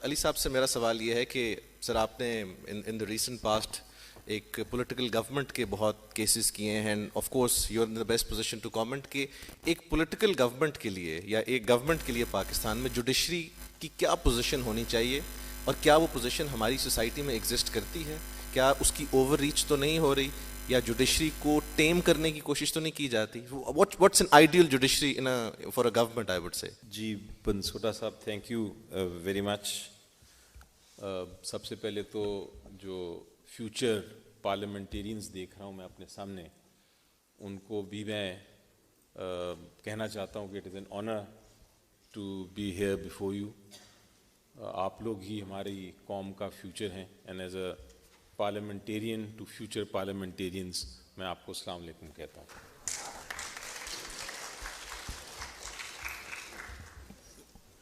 علی صاحب سے میرا سوال یہ ہے کہ سر آپ نے ان دا ریسنٹ پاسٹ ایک پولیٹیکل گورنمنٹ کے بہت کیسز کیے ہیں، and of course you are in the best position to comment کہ ایک پولیٹیکل گورنمنٹ کے لیے یا ایک گورنمنٹ کے لیے پاکستان میں جوڈیشری کی کیا پوزیشن ہونی چاہیے، اور کیا وہ پوزیشن ہماری سوسائٹی میں ایگزسٹ کرتی ہے؟ کیا اس کی اوور ریچ تو نہیں ہو رہی، یا جوڈیشری کو ٹیم کرنے کی کوشش تو نہیں کی جاتی؟ What's an ideal judiciary for a government I would say? جی بنسوٹا صاحب، تھینک یو ویری مچ. سب سے پہلے تو جو فیوچر پارلیمنٹیرینز دیکھ رہا ہوں میں اپنے سامنے، ان کو بھی میں کہنا چاہتا ہوں کہ it is an honour to be here before you. آپ لوگ ہی ہماری قوم کا فیوچر ہیں، and as a parliamentarian to future parliamentarians میں آپ کو السلام علیکم کہتا ہوں.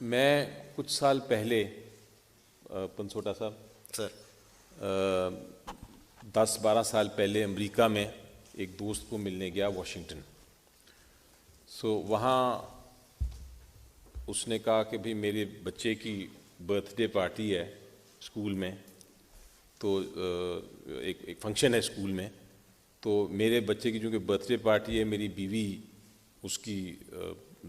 میں کچھ سال پہلے پنسوٹا صاحب سر 10-12 سال پہلے امریکہ میں ایک دوست کو ملنے گیا واشنگٹن. وہاں اس نے کہا کہ بھئی میرے بچے کی برتھ ڈے پارٹی ہے اسکول میں، تو ایک فنکشن ہے اسکول میں، تو میرے بچے کی چونکہ برتھ ڈے پارٹی ہے، میری بیوی اس کی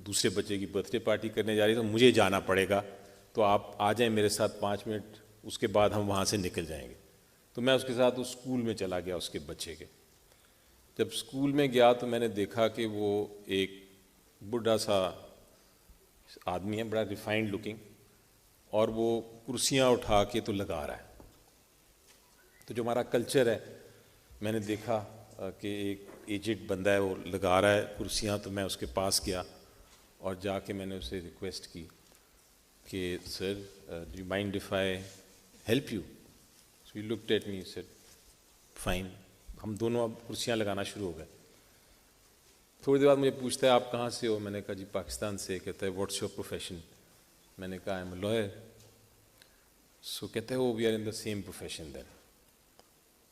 دوسرے بچے کی برتھ ڈے پارٹی کرنے جا رہی ہے، تو مجھے جانا پڑے گا، تو آپ آ جائیں میرے ساتھ 5 منٹ، اس کے بعد ہم وہاں سے نکل جائیں گے. تو میں اس کے ساتھ اس اسکول میں چلا گیا اس کے بچے کے. جب اسکول میں گیا تو میں نے دیکھا کہ وہ ایک بوڑھا سا آدمی ہے، بڑا ریفائنڈ لکنگ، اور وہ کرسیاں اٹھا کے تو لگا رہا ہے. تو جو ہمارا کلچر ہے، میں نے دیکھا کہ ایک ایجڈ بندہ ہے وہ لگا رہا ہے کرسیاں، تو میں اس کے پاس گیا اور جا کے میں نے اسے ریکویسٹ کی کہ sir do you mind if I help you? So he looked at me, said fine. ہم دونوں اب کرسیاں لگانا شروع ہو گئے. تھوڑی دیر بعد مجھے پوچھتا ہے آپ کہاں سے ہو؟ میں نے کہا جی پاکستان سے. کہتا ہے واٹس یور پروفیشن؟ میں نے کہا آئی ایم اے لائر. سو کہتے ہیں وہ we are in the same profession then.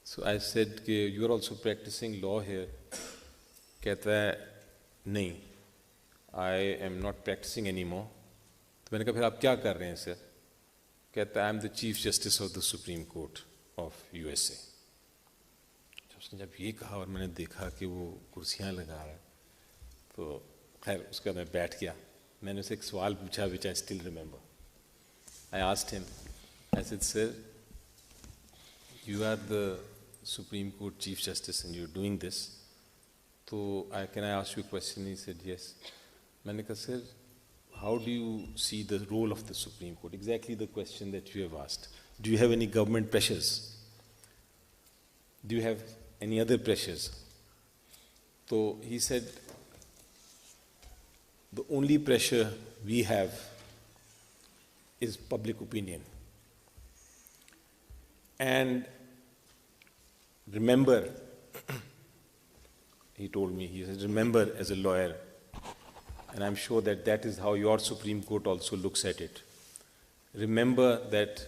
So I said کہ you are also practising law here? کہتا ہے نہیں، I am not practising any more. تو میں نے کہا پھر آپ کیا کر رہے ہیں سر؟ کہتا ہے I am the chief justice of the Supreme Court of U S A. اس نے جب یہ کہا اور میں نے دیکھا کہ وہ کرسیاں لگا رہا ہے، تو خیر اس کا میں بیٹھ گیا. میں نے اسے ایک سوال پوچھا which I still remember. I asked him, I said, sir, you are the Supreme Court Chief Justice and you're doing this. So can I ask you a question? He said, yes. میں نے کہا sir, how do you see the role of the Supreme Court? Exactly the question that you have asked. Do you have any government pressures? Do you have any other pressures? So he said, the only pressure we have is public opinion. And remember, he told me, he said, remember as a lawyer, and I'm sure that that is how your Supreme Court also looks at it. Remember that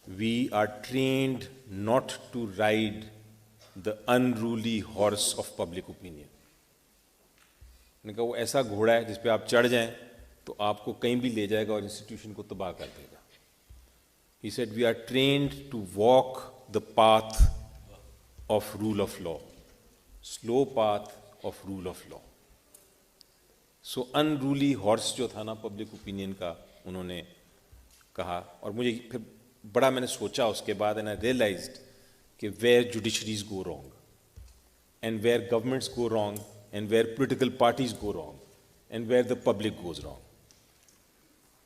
we are trained not to ride the unruly horse of public opinion. میں نے کہا وہ ایسا گھوڑا ہے جس پہ آپ چڑھ جائیں تو آپ کو کہیں بھی لے جائے گا اور انسٹیٹیوشن کو تباہ کر دے گا. He said we are trained to walk the path of rule of law, slow path of rule of law. So unruly horse جو تھا نا پبلک اوپینین کا، انہوں نے کہا. اور مجھے پھر بڑا میں نے سوچا اس کے بعد، and I realized کہ where judiciaries go wrong and where governments go wrong and where political parties go wrong and where the public goes wrong.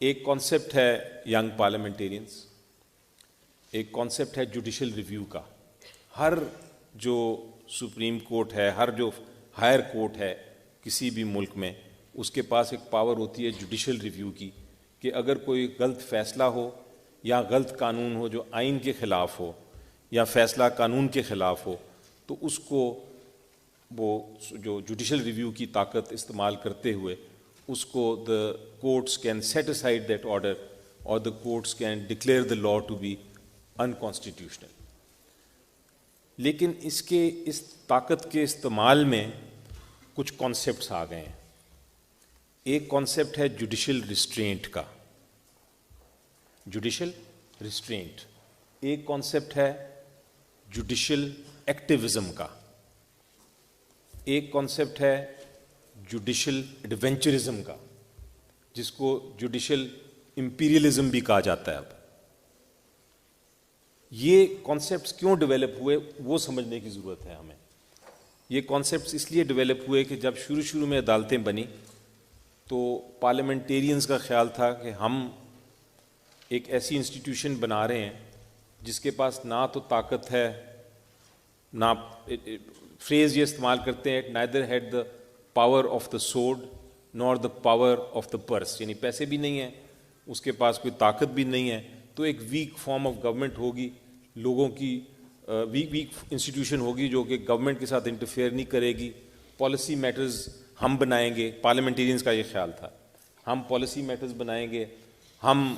ایک کانسیپٹ ہے ینگ پارلیمنٹیرینز، ایک کانسیپٹ ہے جوڈیشل ریویو کا. ہر جو سپریم کورٹ ہے، ہر جو higher court ہے کسی بھی ملک میں، اس کے پاس ایک پاور ہوتی ہے جوڈیشل ریویو کی، کہ اگر کوئی غلط فیصلہ ہو یا غلط قانون ہو جو آئین کے خلاف ہو یا فیصلہ قانون کے خلاف ہو، تو اس کو وہ جو جوڈیشل ریویو کی طاقت استعمال کرتے ہوئے اس کو the courts can set aside that order or the courts can declare the law to be unconstitutional. لیکن اس طاقت کے استعمال میں کچھ کانسیپٹس آ گئے ہیں. ایک کانسیپٹ ہے جوڈیشل ریسٹرینٹ کا. Judicial restraint. ایک کانسیپٹ ہے جوڈیشل ایکٹیویزم کا, ایک کانسیپٹ ہے جوڈیشل ایڈونچرزم کا, جس کو جوڈیشل امپیریلزم بھی کہا جاتا ہے. اب یہ کانسیپٹس کیوں ڈیولپ ہوئے وہ سمجھنے کی ضرورت ہے ہمیں. یہ کانسیپٹس اس لیے ڈیولپ ہوئے کہ جب شروع میں عدالتیں بنی تو پارلیمنٹیرینز کا خیال تھا کہ ہم ایک ایسی انسٹیٹیوشن بنا رہے ہیں جس کے پاس نہ تو طاقت ہے, نہ فریز یہ استعمال کرتے ہیں neither had the power of the sword nor the power of the purse, یعنی پیسے بھی نہیں ہیں, اس کے پاس کوئی طاقت بھی نہیں ہے, تو ایک ویک فارم آف گورنمنٹ ہوگی, لوگوں کی ویک انسٹیٹیوشن ہوگی جو کہ گورنمنٹ کے ساتھ انٹرفیئر نہیں کرے گی. پالیسی میٹرز ہم بنائیں گے, پارلیمنٹیرینز کا یہ خیال تھا, ہم پالیسی میٹرز بنائیں گے, ہم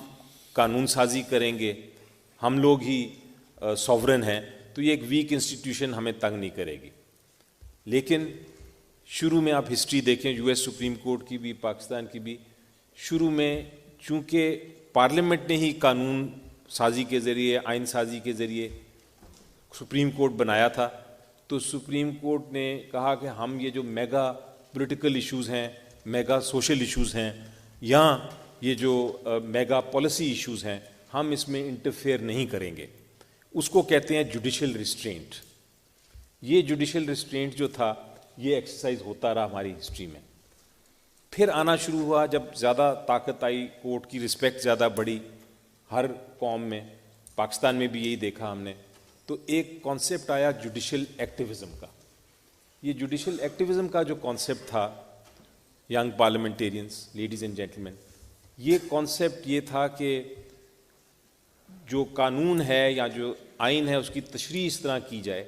قانون سازی کریں گے, ہم لوگ ہی سوورن ہیں, تو یہ ایک ویک انسٹیٹیوشن ہمیں تنگ نہیں کرے گی. لیکن شروع میں آپ ہسٹری دیکھیں یو ایس سپریم کورٹ کی بھی, پاکستان کی بھی, شروع میں چونکہ پارلیمنٹ نے ہی قانون سازی کے ذریعے, آئین سازی کے ذریعے سپریم کورٹ بنایا تھا, تو سپریم کورٹ نے کہا کہ ہم یہ جو میگا پولیٹیکل ایشوز ہیں, میگا سوشل ایشوز ہیں, یا یہ جو میگا پالیسی ایشوز ہیں, ہم اس میں انٹرفیئر نہیں کریں گے. اس کو کہتے ہیں جوڈیشل ریسٹرینٹ. یہ جوڈیشل ریسٹرینٹ جو تھا یہ ایکسرسائز ہوتا رہا ہماری ہسٹری میں. پھر آنا شروع ہوا جب زیادہ طاقت آئی, کورٹ کی رسپیکٹ زیادہ بڑھی ہر قوم میں, پاکستان میں بھی یہی دیکھا ہم نے, تو ایک کانسیپٹ آیا جوڈیشل ایکٹیویزم کا. یہ جوڈیشل ایکٹیویزم کا جو کانسیپٹ تھا, young parliamentarians, ladies and gentlemen, یہ کانسیپٹ یہ تھا کہ جو قانون ہے یا جو آئین ہے اس کی تشریح اس طرح کی جائے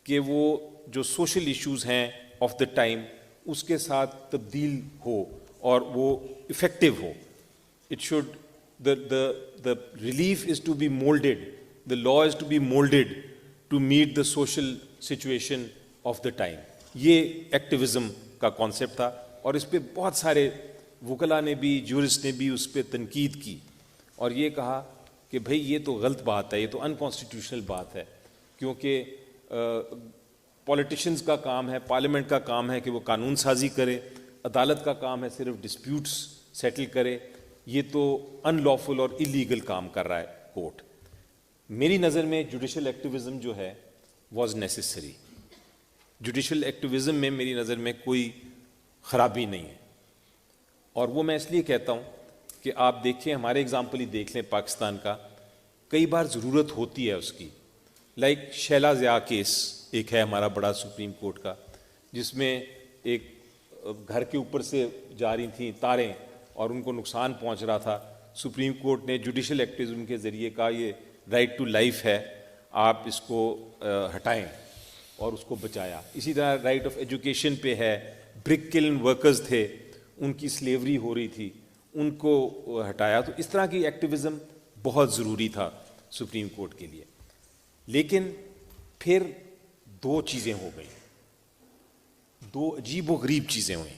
کہ وہ جو سوشل ایشوز ہیں آف دا ٹائم اس کے ساتھ تبدیل ہو اور وہ effective who. It should the relief is to be molded, the law is to be molded to meet the social situation of the time. یہ ایکٹیویزم کا کانسیپٹ تھا, اور اس پہ بہت سارے وکلاء نے بھی, جورسٹ نے بھی اس پہ تنقید کی اور یہ کہا کہ بھئی یہ تو غلط بات ہے, یہ تو انکانسٹیٹیوشنل بات ہے, کیونکہ پولیٹیشنز کا کام ہے, پارلیمنٹ کا کام ہے کہ وہ قانون سازی کرے, عدالت کا کام ہے صرف ڈسپیوٹس سیٹل کرے, یہ تو ان لافل اور ایلیگل کام کر رہا ہے کورٹ. میری نظر میں جوڈیشل ایکٹیویزم جو ہے واز نیسیسری. جوڈیشل ایکٹیویزم میں میری نظر میں کوئی خرابی نہیں ہے, اور وہ میں اس لیے کہتا ہوں کہ آپ دیکھیں, ہمارے اگزامپل ہی دیکھ لیں پاکستان کا, کئی بار ضرورت ہوتی ہے اس کی. لائک شیلا ضیاء کیس ایک ہے ہمارا بڑا سپریم کورٹ کا, جس میں ایک گھر کے اوپر سے جا رہی تھیں تاریں اور ان کو نقصان پہنچ رہا تھا. سپریم کورٹ نے جوڈیشل ایکٹیویزم کے ذریعے کہا یہ رائٹ ٹو لائف ہے, آپ اس کو ہٹائیں, اور اس کو بچایا. اسی طرح رائٹ آف ایجوکیشن پہ ہے, برک کلن ورکرز تھے, ان کی سلیوری ہو رہی تھی, ان کو ہٹایا. تو اس طرح کی ایکٹیویزم بہت ضروری تھا سپریم کورٹ کے لیے. لیکن پھر دو چیزیں ہو گئیں, دو عجیب و غریب چیزیں ہوئیں,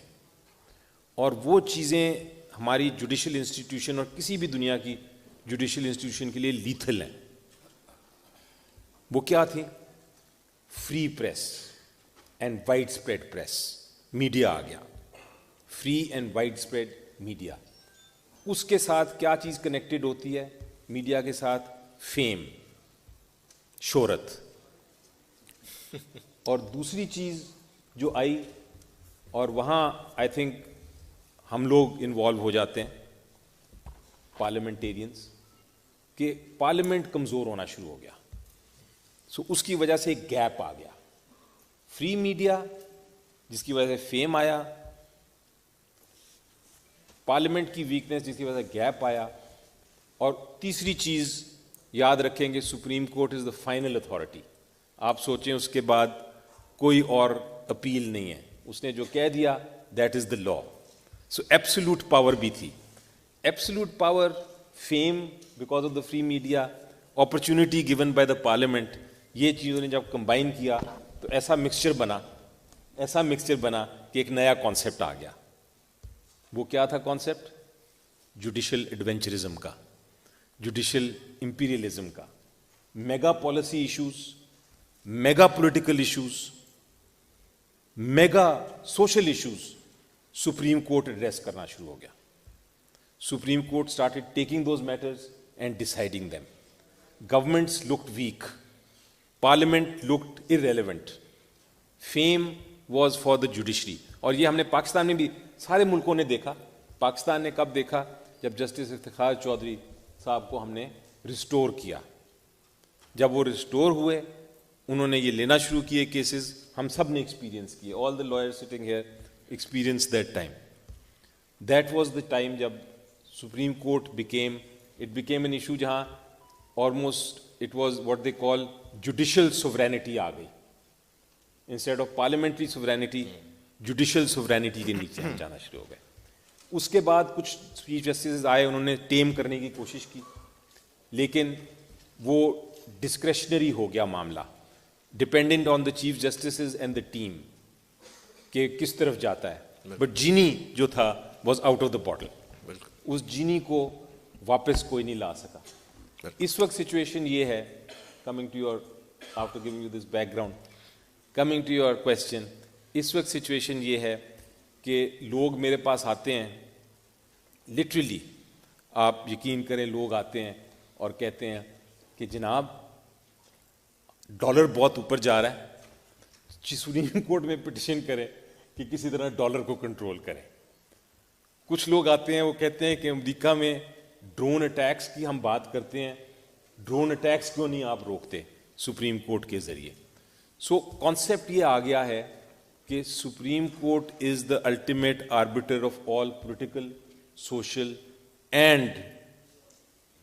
اور وہ چیزیں ہماری جوڈیشل انسٹیٹیوشن اور کسی بھی دنیا کی جوڈیشل انسٹیٹیوشن کے لیے لیتھل ہیں. وہ کیا تھیں؟ Free press and widespread press. Media آ گیا, free and widespread media. اس کے ساتھ کیا چیز کنیکٹڈ ہوتی ہے میڈیا کے ساتھ؟ فیم, شہرت. اور دوسری چیز جو آئی, اور وہاں آئی تھنک ہم لوگ انوالو ہو جاتے ہیں پارلیمنٹیرینز, کہ پارلیمنٹ کمزور ہونا شروع ہو گیا. سو اس کی وجہ سے ایک گیپ آ گیا. فری میڈیا جس کی وجہ سے فیم آیا, پارلیمنٹ کی ویکنیس جس کی وجہ سے گیپ آیا, اور تیسری چیز یاد رکھیں گے, supreme Court is the final authority. آپ سوچیں اس کے بعد کوئی اور اپیل نہیں ہے, اس نے جو کہہ دیا that is the law. So absolute power بھی تھی. Absolute power, fame because of the free media, opportunity given by the parliament, یہ چیزوں نے جب کمبائن کیا تو ایسا مکسچر بنا کہ ایک نیا کانسیپٹ آ گیا. وہ کیا تھا کانسیپٹ؟ جوڈیشل ایڈونچرزم کا. جوڈیشل امپیریلزم کا. Mega policy issues, mega political issues, mega social issues Supreme Court address کرنا شروع ہو گیا. Supreme Court started taking those matters and deciding them. Governments looked weak, parliament looked irrelevant. Fame was for the judiciary. اور یہ ہم نے پاکستان میں بھی سارے ملکوں نے دیکھا. پاکستان نے کب دیکھا؟ جب جسٹس افتخار چودھری صاحب کو ہم نے ریسٹور کیا. جب وہ ریسٹور ہوئے, انہوں نے یہ لینا شروع کیے کیسز. ہم سب نے ایکسپیرینس کیے, all the lawyers sitting here experience that time. That was the time جب Supreme Court became an issue جہاں almost it was what they call judicial sovereignty آ گئی. Instead of parliamentary sovereignty, judicial sovereignty کے نیچے ہم جانا شروع ہو گئے. اس کے بعد کچھ چیف جسٹسز آئے, انہوں نے ٹیم کرنے کی کوشش کی, لیکن وہ ڈسکریشنری ہو گیا معاملہ, dependent on the chief justices and the team کہ کس طرف جاتا ہے. بٹ جینی جو تھا was out of the bottle. اس جینی کو واپس کوئی نہیں لا سکا. اس وقت سچویشن یہ ہے, coming to your, after giving you this background, coming to your question, اس وقت سچویشن یہ ہے کہ لوگ میرے پاس آتے ہیں, لٹرلی آپ یقین کریں, لوگ آتے ہیں اور کہتے ہیں کہ جناب ڈالر بہت اوپر جا رہا ہے, سپریم کورٹ میں پٹیشن کریں کہ کسی طرح ڈالر کو کنٹرول کریں. کچھ لوگ آتے ہیں, وہ کہتے ہیں کہ امریکہ میں ڈرون اٹیکس کی ہم بات کرتے ہیں, ڈرون اٹیکس کیوں نہیں آپ روکتے سپریم کورٹ کے ذریعے. سو کانسیپٹ یہ آ گیا ہے کہ Supreme Court is the ultimate arbiter of all political, social and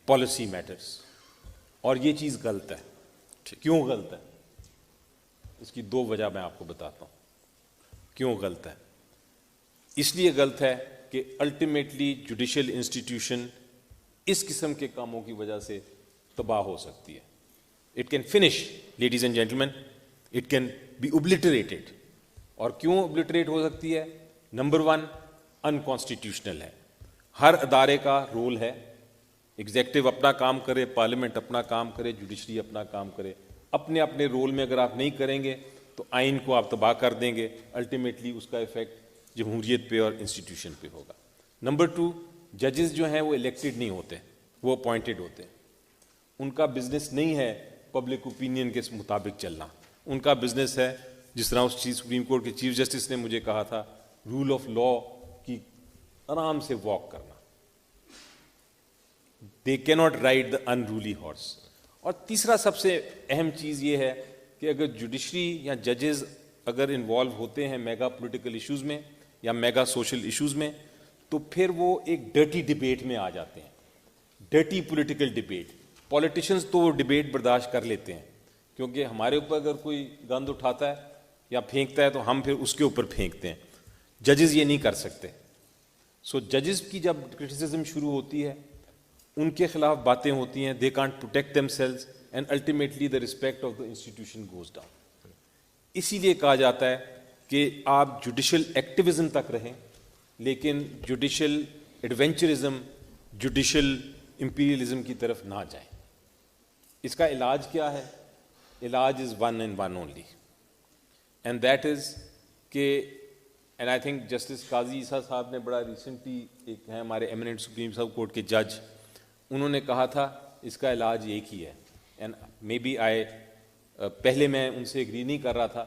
policy matters. اور یہ چیز غلط ہے. کیوں غلط ہے؟ اس کی دو وجہ میں آپ کو بتاتا ہوں کیوں غلط ہے. اس لیے غلط ہے کہ الٹیمیٹلی جوڈیشل انسٹیٹیوشن اس قسم کے کاموں کی وجہ سے تباہ ہو سکتی ہے. It can finish, ladies and gentleman, it can be obliterated. اور کیوں اوبلیٹریٹ ہو سکتی ہے؟ نمبر 1, انکانسٹیٹیوشنل ہے. ہر ادارے کا رول ہے, ایگزیکٹو اپنا کام کرے, پارلیمنٹ اپنا کام کرے, جوڈیشری اپنا کام کرے. اپنے اپنے رول میں اگر آپ نہیں کریں گے تو آئین کو آپ تباہ کر دیں گے. الٹیمیٹلی اس کا ایفیکٹ جمہوریت پہ اور انسٹیٹیوشن پہ ہوگا. نمبر 2, ججز جو ہیں وہ الیکٹڈ نہیں ہوتے, وہ اپوائنٹڈ ہوتے ہیں. ان کا بزنس نہیں ہے پبلک اوپینین کے مطابق چلنا. ان کا بزنس ہے, جس طرح اس سپریم کورٹ کے چیف جسٹس نے مجھے کہا تھا, رول آف لا کی آرام سے واک کرنا. دے کی ناٹ رائڈ دا انرولی ہارس. اور تیسرا سب سے اہم چیز یہ ہے کہ اگر جوڈیشری یا ججز اگر انوالو ہوتے ہیں میگا پولیٹیکل ایشوز میں یا میگا سوشل ایشوز میں, تو پھر وہ ایک ڈرٹی ڈبیٹ میں آ جاتے ہیں, ڈرٹی پولیٹیکل ڈبیٹ. پولیٹیشنز تو وہ ڈبیٹ برداشت کر لیتے ہیں, کیونکہ ہمارے اوپر اگر کوئی گند اٹھاتا ہے یا پھینکتا ہے تو ہم پھر اس کے اوپر پھینکتے ہیں. ججز یہ نہیں کر سکتے. سو ججز کی جب کرٹیسزم شروع ہوتی ہے, ان کے خلاف باتیں ہوتی ہیں, they can't protect themselves and ultimately the respect of the institution goes down. اسی لیے کہا جاتا ہے کہ آپ جوڈیشل ایکٹیویزم تک رہیں, لیکن جوڈیشل ایڈونچرزم, جوڈیشل امپیریلزم کی طرف نہ جائیں. اس کا علاج کیا ہے؟ علاج is one and one only, and that is کہ, اینڈ آئی تھنک جسٹس قاضی عیسیٰ صاحب نے بڑا ریسنٹلی, ایک ہیں ہمارے ایمیننٹ سپریم سب کورٹ کے جج, انہوں نے کہا تھا اس کا علاج ایک ہی ہے. اینڈ مے بی پہلے میں ان سے ایگری نہیں کر رہا تھا,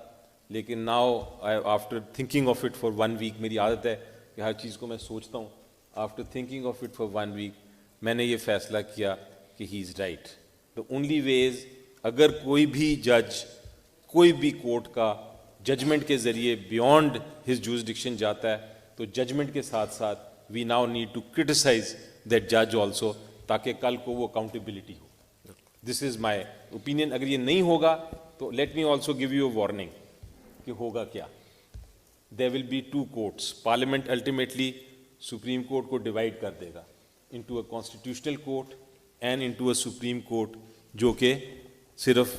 لیکن now after thinking of it for 1 week, میری عادت ہے کہ ہر چیز کو میں سوچتا ہوں, after thinking of it for 1 week میں نے یہ فیصلہ کیا کہ ہی از رائٹ. دا اونلی ویز, اگر کوئی بھی جج کوئی بھی کورٹ کا ججمنٹ کے ذریعے بیونڈ ہز جورسڈکشن جاتا ہے, تو ججمنٹ کے ساتھ ساتھ we now need to criticise that جج آلسو, تاکہ کل کو وہ accountability who. This is my opinion. اگر یہ نہیں ہوگا تو let me also give you a warning کہ ہوگا کیا. There will be 2 courts. Parliament ultimately Supreme Court کو ڈیوائڈ کر دے گا into a constitutional court and into a Supreme Court, جو کہ صرف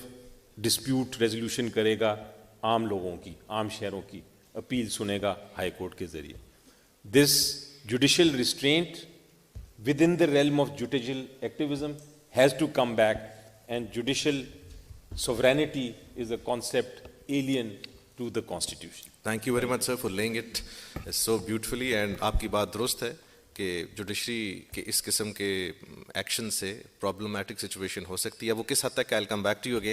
ڈسپیوٹ ریزولوشن کرے گا عام لوگوں کی, عام شہروں کی اپیل سنے گا ہائی کورٹ کے ذریعے. This judicial restraint, within the realm of judicial activism has to come back, and judicial sovereignty is a concept alien to the Constitution. Thank you very much, sir, for laying it so beautifully. And آپ کی بات درست ہے کہ judiciary کے اس قسم کے action سے پرابلمٹک سچویشن ہو سکتی ہے. وہ کس حد تک, I'll come back to you again.